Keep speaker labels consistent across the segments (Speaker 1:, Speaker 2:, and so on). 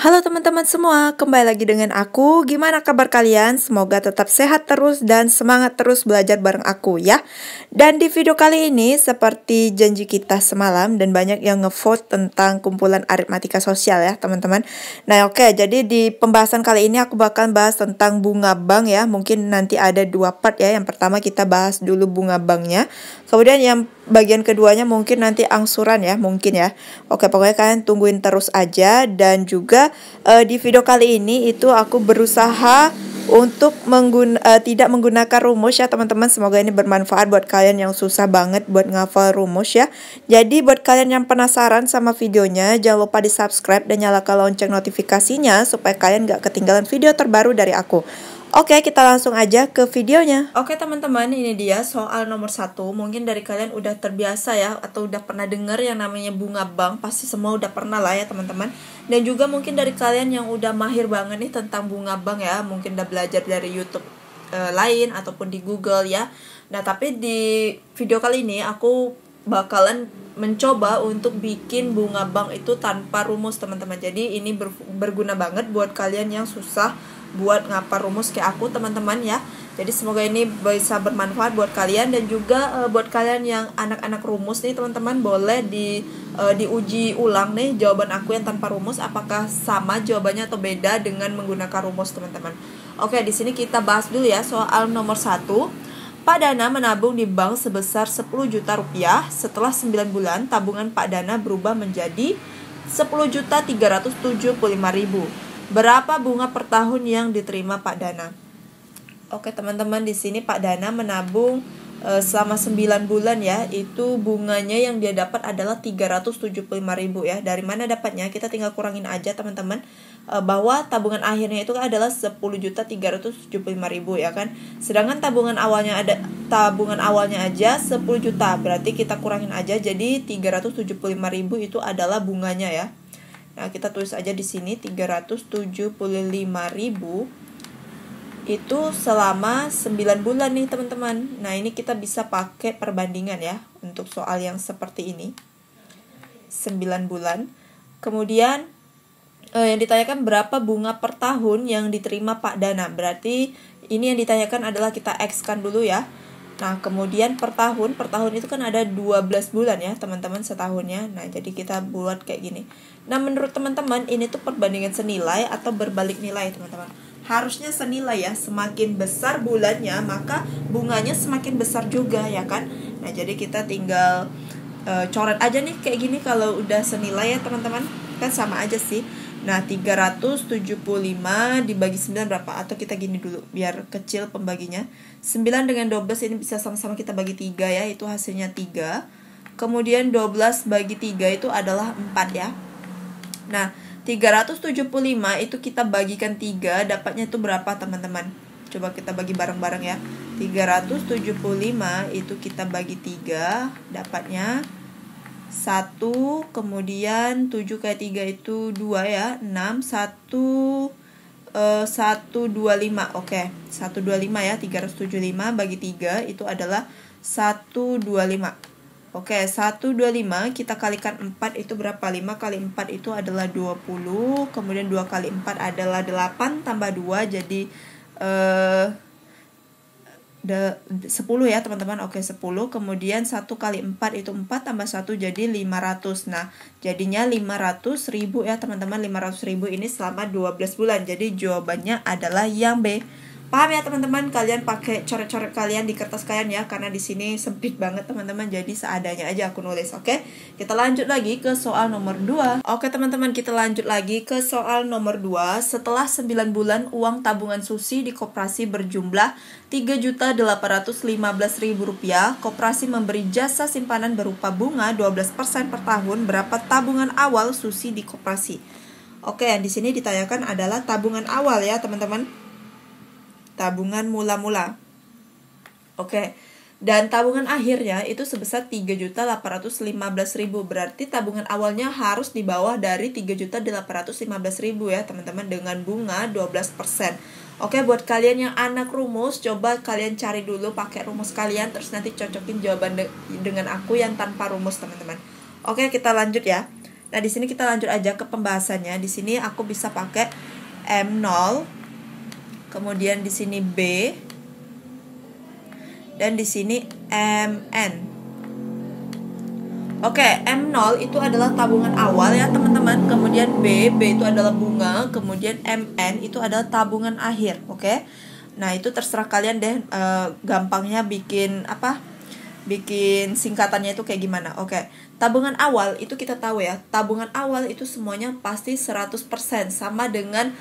Speaker 1: Halo teman-teman semua, kembali lagi dengan aku. Gimana kabar kalian? Semoga tetap sehat terus dan semangat terus belajar bareng aku ya. Dan di video kali ini, seperti janji kita semalam dan banyak yang ngevote tentang kumpulan aritmatika sosial ya teman-teman. Nah oke, jadi di pembahasan kali ini aku bakal bahas tentang bunga bank ya. Mungkin nanti ada dua part ya. Yang pertama kita bahas dulu bunga banknya. Kemudian yang bagian keduanya mungkin nanti angsuran ya, mungkin ya. Oke, pokoknya kalian tungguin terus aja. Dan juga di video kali ini itu aku berusaha untuk tidak menggunakan rumus ya teman-teman. Semoga ini bermanfaat buat kalian yang susah banget buat ngafal rumus ya. Jadi buat kalian yang penasaran sama videonya, jangan lupa di subscribe dan nyalakan lonceng notifikasinya supaya kalian gak ketinggalan video terbaru dari aku. Oke, kita langsung aja ke videonya. Oke teman-teman, ini dia soal nomor 1. Mungkin dari kalian udah terbiasa ya, atau udah pernah dengar yang namanya bunga bank. Pasti semua udah pernah lah ya teman-teman. Dan juga mungkin dari kalian yang udah mahir banget nih tentang bunga bank ya, mungkin udah belajar dari YouTube lain ataupun di Google ya. Nah tapi di video kali ini aku bakalan mencoba untuk bikin bunga bank itu tanpa rumus teman-teman. Jadi ini berguna banget buat kalian yang susah buat ngapal rumus kayak aku teman-teman ya. Jadi semoga ini bisa bermanfaat buat kalian. Dan juga buat kalian yang anak-anak rumus nih teman-teman, boleh diuji ulang nih jawaban aku yang tanpa rumus, apakah sama jawabannya atau beda dengan menggunakan rumus teman-teman. Oke, di sini kita bahas dulu ya soal nomor 1. Pak Dana menabung di bank sebesar 10 juta rupiah. Setelah 9 bulan, tabungan Pak Dana berubah menjadi 10.375.000. Berapa bunga per tahun yang diterima Pak Dana? Oke teman-teman, di sini Pak Dana menabung selama 9 bulan ya. Itu bunganya yang dia dapat adalah 375.000 ya. Dari mana dapatnya? Kita tinggal kurangin aja teman-teman. Bahwa tabungan akhirnya itu adalah 10.375.000 ya kan. Sedangkan tabungan awalnya aja 10 juta. Berarti kita kurangin aja jadi 375.000 itu adalah bunganya ya. Nah, kita tulis aja di sini 375.000 itu selama 9 bulan nih teman-teman. Nah, ini kita bisa pakai perbandingan ya untuk soal yang seperti ini. 9 bulan. Kemudian yang ditanyakan berapa bunga per tahun yang diterima Pak Dana. Berarti ini yang ditanyakan adalah kita X-kan dulu ya. Nah, kemudian per tahun itu kan ada 12 bulan ya teman-teman setahunnya. Nah, jadi kita buat kayak gini. Nah, menurut teman-teman ini tuh perbandingan senilai atau berbalik nilai teman-teman. Harusnya senilai ya, semakin besar bulannya maka bunganya semakin besar juga ya kan. Nah, jadi kita tinggal coret aja nih kayak gini kalau udah senilai ya teman-teman. Kan sama aja sih. Nah, 375 dibagi 9 berapa? Atau kita gini dulu, biar kecil pembaginya. 9 dengan 12 ini bisa sama-sama kita bagi 3 ya, itu hasilnya 3. Kemudian 12 bagi 3 itu adalah 4 ya. Nah, 375 itu kita bagikan 3, dapatnya itu berapa teman-teman? Coba kita bagi bareng-bareng ya. 375 itu kita bagi 3, dapatnya 1, kemudian 7 kali 3 itu 2 ya, 6, 125. Oke, 125 ya, 375 bagi 3 itu adalah 125. Oke, 125 kita kalikan 4 itu berapa? 5 kali 4 itu adalah 20. Kemudian 2 kali 4 adalah 8 tambah 2 jadi 10 ya teman-teman. Oke, 10. Kemudian 1 kali 4 itu 4 tambah 1 jadi 500. Nah, jadinya 500.000 ya teman-teman. 500.000 ini selama 12 bulan. Jadi jawabannya adalah yang B. Paham ya teman-teman? Kalian pakai coret-coret kalian di kertas kalian ya, karena di sini sempit banget teman-teman. Jadi seadanya aja aku nulis. Oke, kita lanjut lagi ke soal nomor 2. Oke teman-teman, kita lanjut lagi ke soal nomor 2. Setelah 9 bulan uang tabungan Susi di koperasi berjumlah 3.815.000 rupiah. Koperasi memberi jasa simpanan berupa bunga 12% per tahun. Berapa tabungan awal Susi di koperasi? Oke, yang di sini ditanyakan adalah tabungan awal ya teman-teman. Tabungan mula-mula. Oke. Dan tabungan akhirnya itu sebesar 3.815.000. Berarti tabungan awalnya harus di bawah dari 3.815.000 ya teman-teman, dengan bunga 12%. Oke, buat kalian yang anak rumus, coba kalian cari dulu pakai rumus kalian, terus nanti cocokin jawaban dengan aku yang tanpa rumus teman-teman. Oke, kita lanjut ya. Nah, di sini kita lanjut aja ke pembahasannya. Di sini aku bisa pakai M0, kemudian di sini B, dan di sini MN. Oke, M0 itu adalah tabungan awal ya teman-teman. Kemudian B itu adalah bunga. Kemudian MN itu adalah tabungan akhir. Oke. Nah, itu terserah kalian deh, gampangnya bikin bikin singkatannya itu kayak gimana. Oke. Tabungan awal itu kita tahu ya. Tabungan awal itu semuanya pasti 100% sama dengan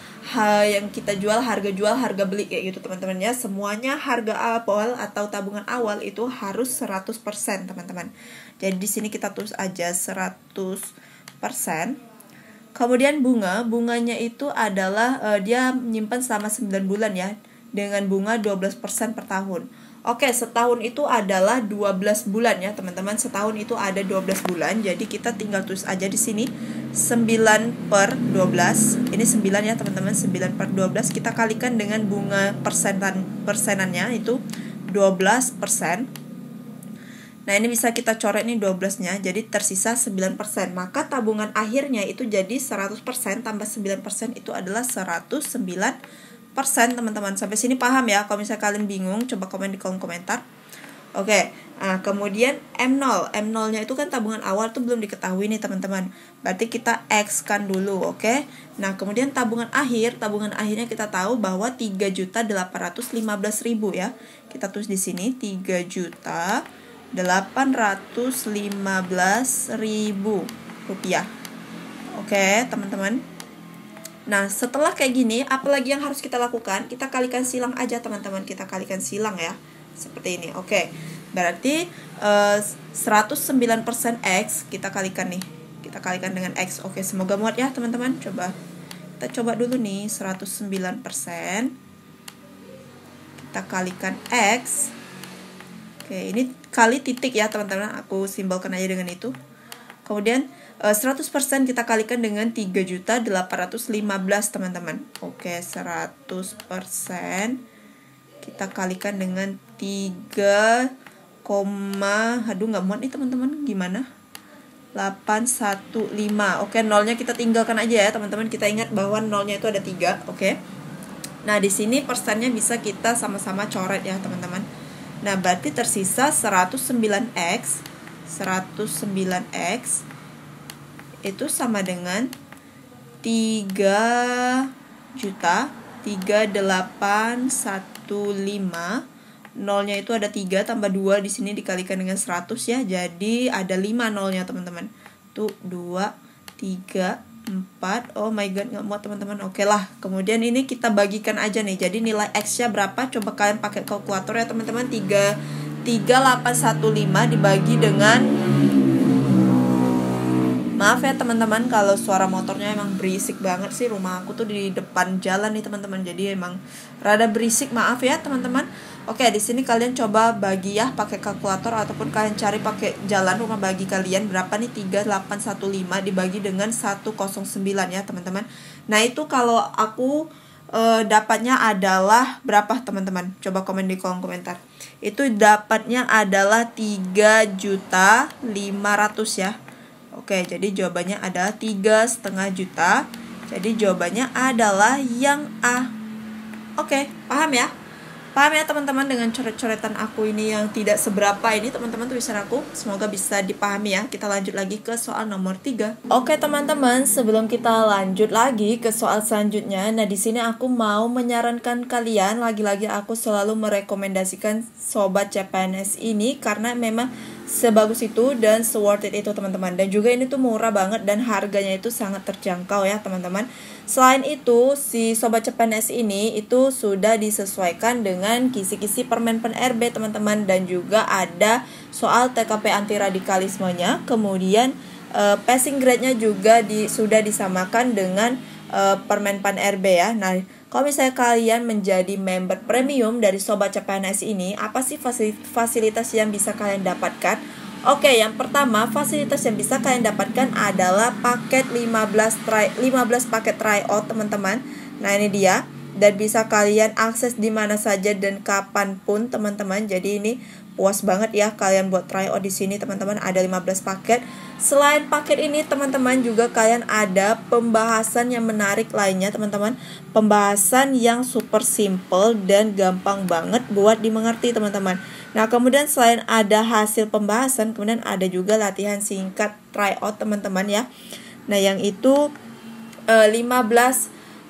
Speaker 1: yang kita jual, harga beli kayak gitu teman-teman ya. Semuanya harga awal atau tabungan awal itu harus 100% teman-teman. Jadi di sini kita tulis aja 100%. Kemudian bunganya itu adalah dia menyimpan selama 9 bulan ya, dengan bunga 12% per tahun. Oke, setahun itu adalah 12 bulan ya teman-teman. Setahun itu ada 12 bulan. Jadi kita tinggal tulis aja di sini 9/12. Ini 9 ya teman-teman. 9/12 kita kalikan dengan bunga persenannya itu 12%. Nah, ini bisa kita coret nih 12-nya. Jadi tersisa 9%. Maka tabungan akhirnya itu jadi 100% tambah 9% itu adalah 109%. Teman-teman, sampai sini paham ya? Kalau misalnya kalian bingung, coba komen di kolom komentar. Oke, nah kemudian M0 nya itu kan tabungan awal tuh belum diketahui nih teman-teman. Berarti kita X kan dulu, oke. Nah kemudian tabungan akhirnya kita tahu bahwa 3.815.000 ya. Kita tulis di sini 3.815.000 rupiah. Oke teman-teman. Nah, setelah kayak gini, apalagi yang harus kita lakukan? Kita kalikan silang aja, teman-teman. Kita kalikan silang ya. Seperti ini. Oke. Berarti 109% X kita kalikan nih. Kita kalikan dengan X. Oke, semoga muat ya, teman-teman. Kita coba dulu nih 109%. Kita kalikan X. Oke, ini kali titik ya, teman-teman. Aku simbolkan aja dengan itu. Kemudian 100% kita kalikan dengan 3.815 teman-teman. Oke, 100% kita kalikan dengan 3, aduh nggak muat nih teman-teman, gimana? 815. Oke, nolnya kita tinggalkan aja ya teman-teman. Kita ingat bahwa nolnya itu ada 3. Oke. Nah, di sini persennya bisa kita sama-sama coret ya teman-teman. Nah, berarti tersisa 109x itu sama dengan 3.3815. Nolnya itu ada 3 tambah 2 di sini dikalikan dengan 100 ya. Jadi ada 5 nolnya teman-teman. Tuh 2, 3, 4. Oh my god, nggak muat teman-teman. Oke lah. Kemudian ini kita bagikan aja nih. Jadi nilai X-nya berapa? Coba kalian pakai kalkulator ya teman-teman. 3.815 dibagi dengan, maaf ya teman-teman kalau suara motornya emang berisik banget sih. Rumah aku tuh di depan jalan nih teman-teman. Jadi emang rada berisik, maaf ya teman-teman. Oke, di sini kalian coba bagi ya pakai kalkulator ataupun kalian cari pakai jalan rumah bagi kalian. Berapa nih 3.815 dibagi dengan 109 ya teman-teman. Nah, itu kalau aku dapatnya adalah berapa teman-teman? Coba komen di kolom komentar. Itu dapatnya adalah 3.500.000 ya. Oke, jadi jawabannya adalah 3,5 juta. Jadi jawabannya adalah yang A. Oke, paham ya? Paham ya teman-teman dengan coret-coretan aku ini yang tidak seberapa ini teman-teman tulisan aku. Semoga bisa dipahami ya. Kita lanjut lagi ke soal nomor 3. Oke teman-teman, sebelum kita lanjut lagi ke soal selanjutnya, nah di sini aku mau menyarankan kalian, lagi-lagi aku selalu merekomendasikan sobat CPNS ini karena memang sebagus itu dan se-worth it itu teman-teman. Dan juga ini tuh murah banget dan harganya itu sangat terjangkau ya teman-teman. Selain itu, si sobat CPNS ini itu sudah disesuaikan dengan kisi-kisi Permen Pen RB teman-teman. Dan juga ada soal TKP anti radikalismenya. Kemudian passing grade-nya juga sudah disamakan dengan Permen Pen RB ya. Nah, kalau misalnya kalian menjadi member premium dari Sobat CPNS ini, apa sih fasilitas yang bisa kalian dapatkan? Oke, yang pertama, fasilitas yang bisa kalian dapatkan adalah paket 15 paket tryout teman-teman. Nah, ini dia. dan bisa kalian akses di mana saja dan kapanpun teman-teman. Jadi ini puas banget ya kalian buat try out di sini teman-teman. Ada 15 paket. Selain paket ini teman-teman juga kalian ada pembahasan yang menarik lainnya teman-teman. Pembahasan yang super simple dan gampang banget buat dimengerti teman-teman. Nah kemudian selain ada hasil pembahasan, kemudian ada juga latihan singkat try out teman-teman ya. Nah yang itu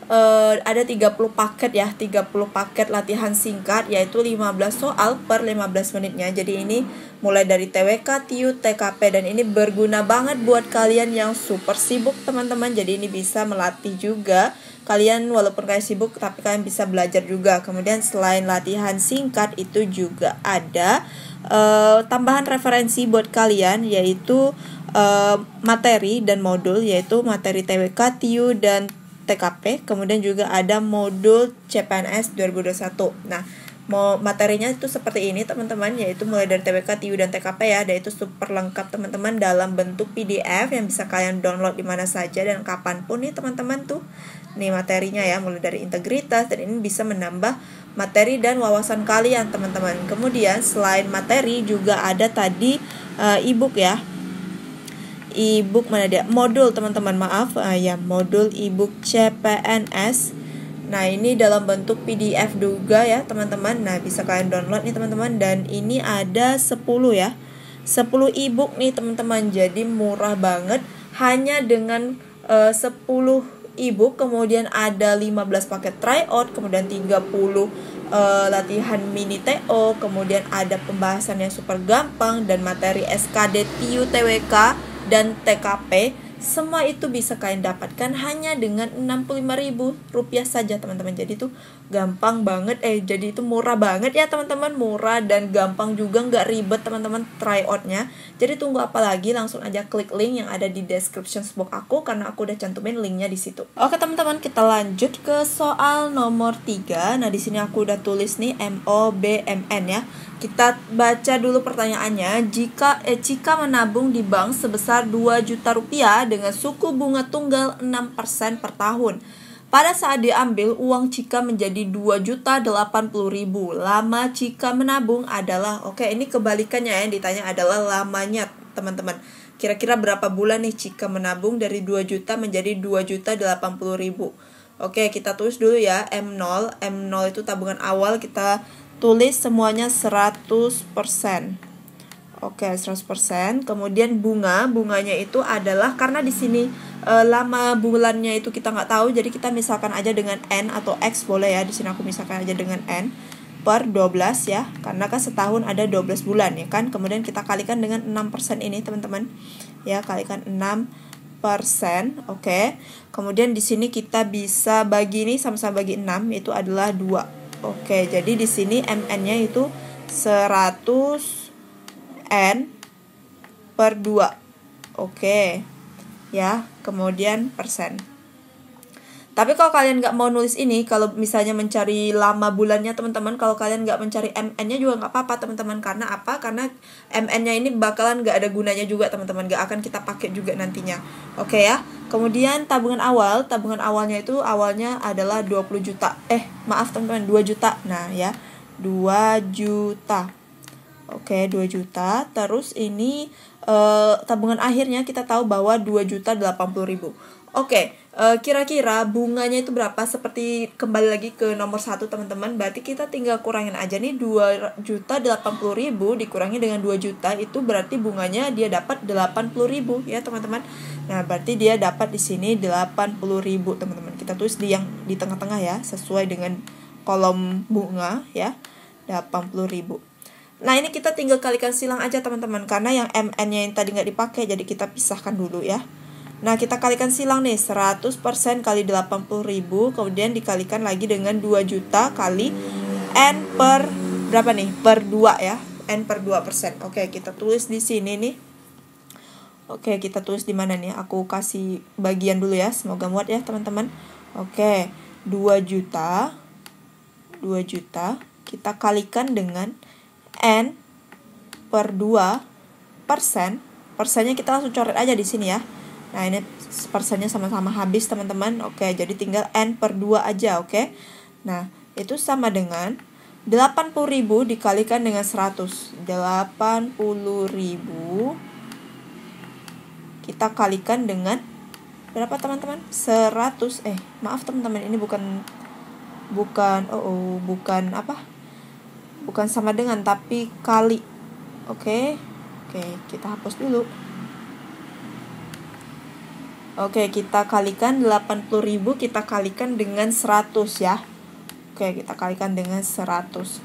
Speaker 1: ada 30 paket ya, 30 paket latihan singkat, yaitu 15 soal per 15 menitnya. Jadi ini mulai dari TWK, TIU, TKP, dan ini berguna banget buat kalian yang super sibuk teman-teman. Jadi ini bisa melatih juga kalian, walaupun kalian sibuk tapi kalian bisa belajar juga. Kemudian selain latihan singkat itu juga ada tambahan referensi buat kalian, yaitu materi dan modul, yaitu materi TWK, TIU, dan TKP. Kemudian juga ada modul CPNS 2021. Nah, materinya itu seperti ini teman-teman, yaitu mulai dari TWK, TIU, dan TKP ya. Dan itu super lengkap teman-teman dalam bentuk PDF yang bisa kalian download di mana saja dan kapanpun nih teman-teman tuh. Nih materinya ya, mulai dari integritas, dan ini bisa menambah materi dan wawasan kalian teman-teman. Kemudian selain materi juga ada tadi e-book ya. E-book mana dia? Modul teman-teman, maaf ya, modul e-book CPNS. Nah ini dalam bentuk PDF juga ya teman-teman. Nah bisa kalian download nih teman-teman. Dan ini ada 10 ya, 10 e-book nih teman-teman. Jadi murah banget, hanya dengan 10 e-book. Kemudian ada 15 paket tryout, kemudian 30 latihan mini TO, kemudian ada pembahasan yang super gampang, dan materi SKD, TIU, TWK, dan TKP. Semua itu bisa kalian dapatkan hanya dengan Rp65.000 saja teman-teman. Jadi itu gampang banget, jadi itu murah banget ya teman-teman. Murah dan gampang juga, nggak ribet teman-teman tryoutnya. Jadi tunggu apa lagi, langsung aja klik link yang ada di description box aku, karena aku udah cantumin linknya di situ. Oke teman-teman, kita lanjut ke soal nomor 3. Nah di sini aku udah tulis nih MOBMN ya. Kita baca dulu pertanyaannya. Jika menabung di bank sebesar Rp2 juta dengan suku bunga tunggal 6% per tahun, pada saat diambil uang Cika menjadi Rp2.080.000. Lama Cika menabung adalah, oke ini kebalikannya ya, yang ditanya adalah lamanya teman-teman. Kira-kira berapa bulan nih Cika menabung dari 2 juta menjadi Rp2.080.000. Oke, kita tulis dulu ya M0. M0 itu tabungan awal, kita tulis semuanya 100%. Oke, 100%. Kemudian bunganya itu adalah, karena di sini lama bulannya itu kita nggak tahu, jadi kita misalkan aja dengan N atau X boleh ya. Di sini aku misalkan aja dengan N per 12 ya, karena kan setahun ada 12 bulan ya kan. Kemudian kita kalikan dengan 6% ini teman-teman. Ya, kalikan 6%. Oke. Kemudian di sini kita bisa bagi ini sama-sama bagi 6, itu adalah 2. Oke, jadi di sini MN-nya itu 100 N per 2. Oke. Ya, kemudian persen. Tapi kalau kalian nggak mau nulis ini, kalau misalnya mencari lama bulannya teman-teman, kalau kalian nggak mencari MN-nya juga nggak apa-apa teman-teman. Karena apa? Karena MN-nya ini bakalan nggak ada gunanya juga teman-teman, nggak akan kita pakai juga nantinya. Oke ya. Kemudian tabungan awalnya itu awalnya adalah 20 juta. Maaf teman-teman, 2 juta. Nah ya, 2 juta. Oke, 2 juta. Terus ini tabungan akhirnya kita tahu bahwa Rp2.080.000. Oke, kira-kira bunganya itu berapa? Seperti kembali lagi ke nomor 1 teman-teman. Berarti kita tinggal kurangin aja nih, Rp2.080.000 dikurangi dengan 2 juta, itu berarti bunganya dia dapat Rp80.000 ya teman-teman. Nah, berarti dia dapat di sini Rp80.000 teman-teman. Kita tulis yang di tengah-tengah ya, sesuai dengan kolom bunga ya, Rp80.000. Nah, ini kita tinggal kalikan silang aja teman-teman, karena yang MN-nya yang tadi nggak dipakai, jadi kita pisahkan dulu ya. Nah, kita kalikan silang nih, 100% kali 80.000, kemudian dikalikan lagi dengan 2 juta kali N per berapa nih? Per 2 ya, N per 2%. Oke, kita tulis di sini nih. Oke, kita tulis di mana nih? Aku kasih bagian dulu ya, semoga muat ya teman-teman. Oke, 2 juta, kita kalikan dengan N per 2%. Persennya kita langsung coret aja di sini ya. Nah, ini persennya sama-sama habis teman-teman. Oke, jadi tinggal N per 2 aja, oke. Nah, itu sama dengan 80.000 dikalikan dengan 100. 80.000 kita kalikan dengan berapa teman-teman? 100. Maaf teman-teman, ini bukan sama dengan, tapi kali. Oke, kita hapus dulu. Oke, kita kalikan 80.000 kita kalikan dengan 100 ya. Oke, kita kalikan dengan 100.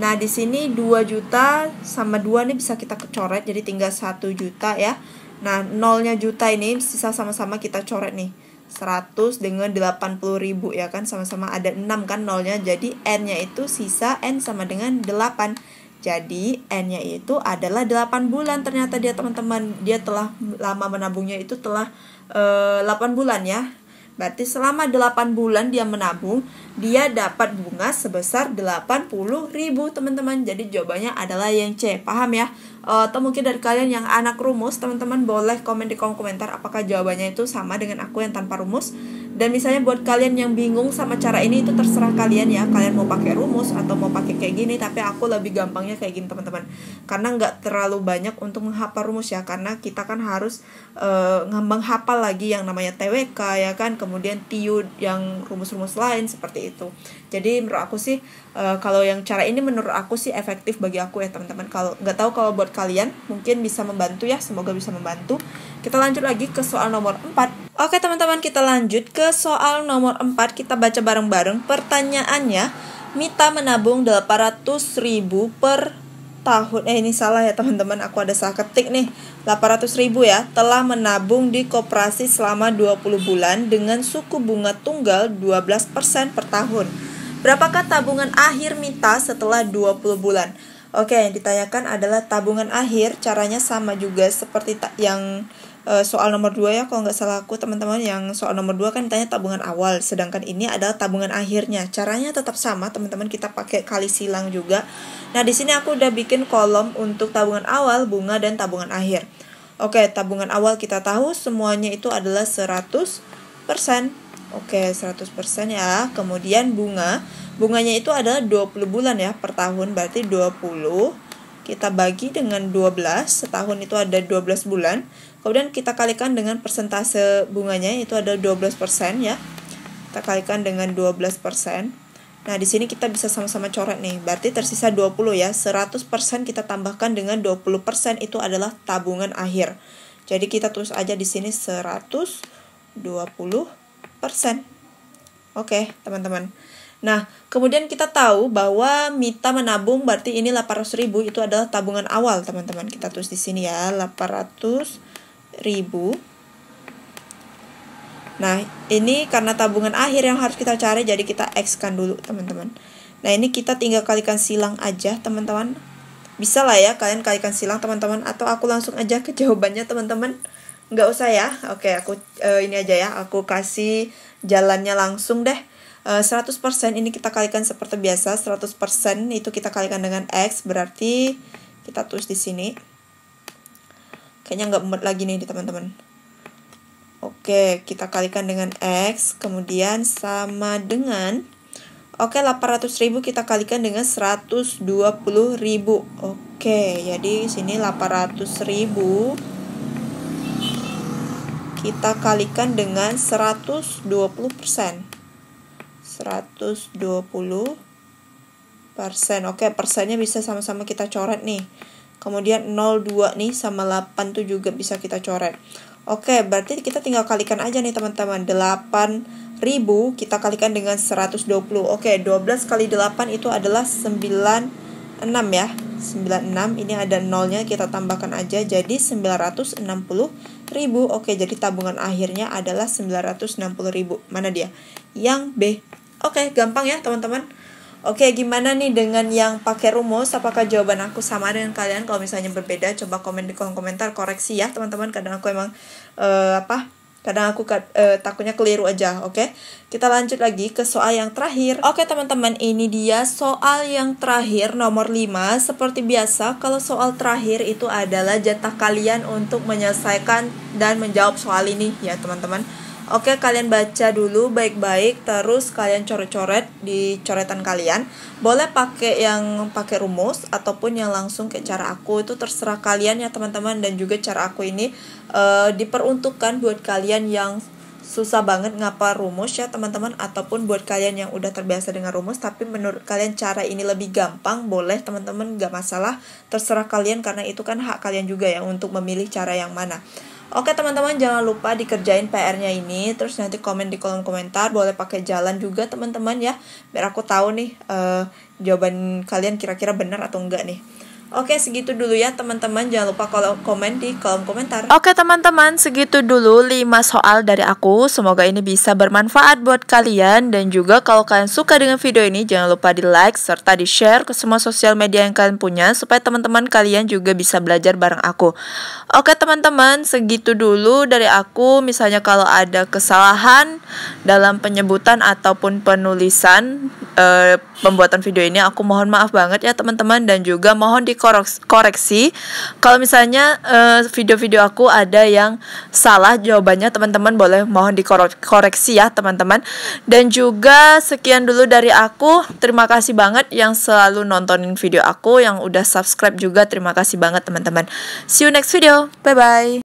Speaker 1: Nah, di sini 2 juta sama 2 nih bisa kita coret, jadi tinggal 1 juta ya. Nah, nolnya juta ini sisa sama-sama kita coret nih. 100 dengan 80.000 ya kan, sama-sama ada 6 kan nolnya. Jadi N-nya itu sisa N sama dengan 8. Jadi N-nya itu adalah 8 bulan ternyata dia teman-teman. Dia telah lama menabungnya itu telah 8 bulan ya. Berarti selama 8 bulan dia menabung, dia dapat bunga sebesar 80.000 teman-teman. Jadi jawabannya adalah yang C. Paham ya? Atau mungkin dari kalian yang anak rumus, teman-teman boleh komen di kolom komentar apakah jawabannya itu sama dengan aku yang tanpa rumus. Dan misalnya buat kalian yang bingung sama cara ini, itu terserah kalian ya. Kalian mau pakai rumus atau mau pakai kayak gini, tapi aku lebih gampangnya kayak gini teman-teman. Karena nggak terlalu banyak untuk menghafal rumus ya. Karena kita kan harus menghafal lagi yang namanya TWK ya kan. Kemudian TIU yang rumus-rumus lain seperti itu. Jadi menurut aku sih kalau yang cara ini menurut aku sih efektif bagi aku ya teman-teman. Kalau nggak tahu kalau buat kalian mungkin bisa membantu ya. Semoga bisa membantu. Kita lanjut lagi ke soal nomor 4. Oke teman-teman, kita lanjut ke soal nomor 4. Kita baca bareng-bareng. Pertanyaannya, Mita menabung 800.000 per tahun. Ini salah ya teman-teman, aku ada salah ketik nih. 800.000 ya. Telah menabung di koperasi selama 20 bulan dengan suku bunga tunggal 12% per tahun. Berapakah tabungan akhir Mita setelah 20 bulan? Oke, yang ditanyakan adalah tabungan akhir. Caranya sama juga seperti yang soal nomor 2 ya, kalau nggak salah aku teman-teman. Yang soal nomor 2 kan ditanya tabungan awal, sedangkan ini adalah tabungan akhirnya. Caranya tetap sama teman-teman, kita pakai kali silang juga. Nah, di sini aku udah bikin kolom untuk tabungan awal, bunga, dan tabungan akhir. Oke, tabungan awal kita tahu semuanya itu adalah 100%. Oke, 100% ya. Kemudian bunganya itu adalah 20 bulan ya per tahun, berarti 20 kita bagi dengan 12, setahun itu ada 12 bulan. Kemudian kita kalikan dengan persentase bunganya, itu ada 12% ya. Kita kalikan dengan 12%. Nah, di sini kita bisa sama-sama coret nih. Berarti tersisa 20 ya. 100% kita tambahkan dengan 20%, itu adalah tabungan akhir. Jadi kita tulis aja di sini 120%. Oke, teman-teman. Nah, kemudian kita tahu bahwa Mita menabung, berarti ini 800.000 itu adalah tabungan awal, teman-teman. Kita tulis di sini ya, 800.000. Nah, ini karena tabungan akhir yang harus kita cari, jadi kita X-kan dulu, teman-teman. Nah, ini kita tinggal kalikan silang aja, teman-teman. Bisa lah ya, kalian kalikan silang, teman-teman. Atau aku langsung aja ke jawabannya, teman-teman. Nggak usah ya. Oke, aku ini aja ya, aku kasih jalannya langsung deh. 100% ini kita kalikan seperti biasa. 100% itu kita kalikan dengan X, berarti kita tulis di sini. Kayaknya nggak muat lagi nih teman-teman. Oke, kita kalikan dengan X, kemudian sama dengan 800.000 kita kalikan dengan 120.000. Oke, jadi sini 800.000 kita kalikan dengan 120%. 120%. Oke, persennya bisa sama-sama kita coret nih. Kemudian 02 nih sama 8 tuh juga bisa kita coret. Oke, berarti kita tinggal kalikan aja nih teman-teman. 8.000 kita kalikan dengan 120. Oke, 12 kali 8 itu adalah 96 ya. 96, ini ada nolnya, kita tambahkan aja jadi 960.000. Oke, jadi tabungan akhirnya adalah 960.000. Mana dia? Yang B. Oke, gampang ya teman-teman. Oke, gimana nih dengan yang pakai rumus? Apakah jawaban aku sama dengan kalian? Kalau misalnya berbeda, coba komen di kolom komentar, koreksi ya teman-teman. Kadang aku emang kadang aku takutnya keliru aja. Oke, kita lanjut lagi ke soal yang terakhir. Oke teman-teman, ini dia soal yang terakhir nomor 5. Seperti biasa, kalau soal terakhir itu adalah jatah kalian untuk menyelesaikan dan menjawab soal ini ya teman-teman. Oke, kalian baca dulu baik-baik, terus kalian coret-coret di coretan kalian. Boleh pakai yang pakai rumus ataupun yang langsung kayak cara aku, itu terserah kalian ya teman-teman. Dan juga cara aku ini diperuntukkan buat kalian yang susah banget ngapal rumus ya teman-teman, ataupun buat kalian yang udah terbiasa dengan rumus tapi menurut kalian cara ini lebih gampang, boleh teman-teman, gak masalah, terserah kalian karena itu kan hak kalian juga ya untuk memilih cara yang mana. Oke teman-teman, jangan lupa dikerjain PR-nya ini, terus nanti komen di kolom komentar, boleh pakai jalan juga teman-teman ya, biar aku tahu nih jawaban kalian kira-kira benar atau enggak nih. Oke, segitu dulu ya teman-teman. Jangan lupa komen di kolom komentar. Oke teman-teman, segitu dulu 5 soal dari aku. Semoga ini bisa bermanfaat buat kalian. Dan juga kalau kalian suka dengan video ini, jangan lupa di like serta di share ke semua sosial media yang kalian punya, supaya teman-teman kalian juga bisa belajar bareng aku. Oke teman-teman, segitu dulu dari aku. Misalnya kalau ada kesalahan dalam penyebutan ataupun penulisan pembuatan video ini, aku mohon maaf banget ya teman-teman, dan juga mohon dikoreksi kalau misalnya video-video aku ada yang salah jawabannya, teman-teman boleh mohon dikoreksi ya teman-teman. Dan juga sekian dulu dari aku, terima kasih banget yang selalu nontonin video aku, yang udah subscribe juga, terima kasih banget teman-teman. See you next video, bye bye.